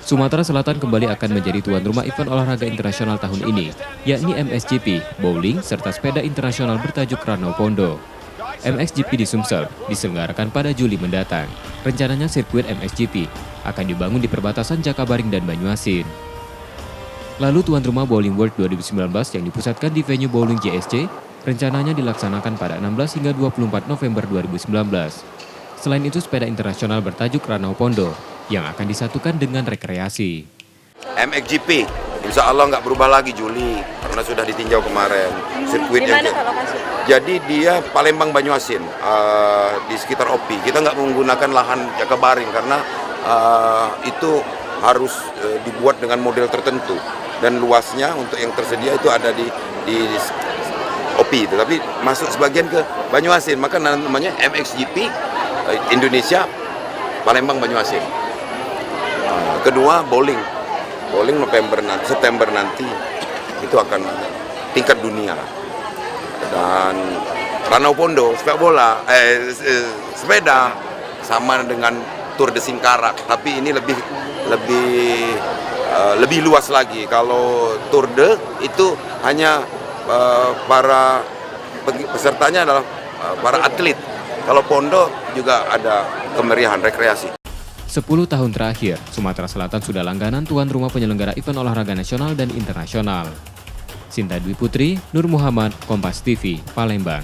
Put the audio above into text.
Sumatera Selatan kembali akan menjadi tuan rumah event olahraga internasional tahun ini, yakni MXGP, bowling, serta sepeda internasional bertajuk Ranau Pondo. MXGP di Sumsel diselenggarakan pada Juli mendatang. Rencananya sirkuit MXGP akan dibangun di perbatasan Jakabaring dan Banyuasin. Lalu tuan rumah Bowling World 2019 yang dipusatkan di venue Bowling JSC rencananya dilaksanakan pada 16 hingga 24 November 2019. Selain itu, sepeda internasional bertajuk Ranau Pondo yang akan disatukan dengan rekreasi. MXGP, insya Allah nggak berubah lagi Juli, karena sudah ditinjau kemarin. Sirkuit yang jadi dia Palembang Banyuasin, di sekitar OPI. Kita nggak menggunakan lahan Jakabaring karena itu harus dibuat dengan model tertentu. Dan luasnya untuk yang tersedia itu ada di OPI, tapi masuk sebagian ke Banyuasin, maka namanya MXGP Indonesia Palembang Banyuasin. Kedua bowling September nanti itu akan tingkat dunia. Dan Ranau Pondo sepeda sama dengan Tour de Singkarak, tapi ini lebih luas lagi. Kalau Tour de itu hanya para pesertanya adalah para atlet. Kalau Pondo juga ada kemeriahan rekreasi. 10 tahun terakhir, Sumatera Selatan sudah langganan tuan rumah penyelenggara event olahraga nasional dan internasional. Sinta Dwi Putri, Nur Muhammad, Kompas TV, Palembang.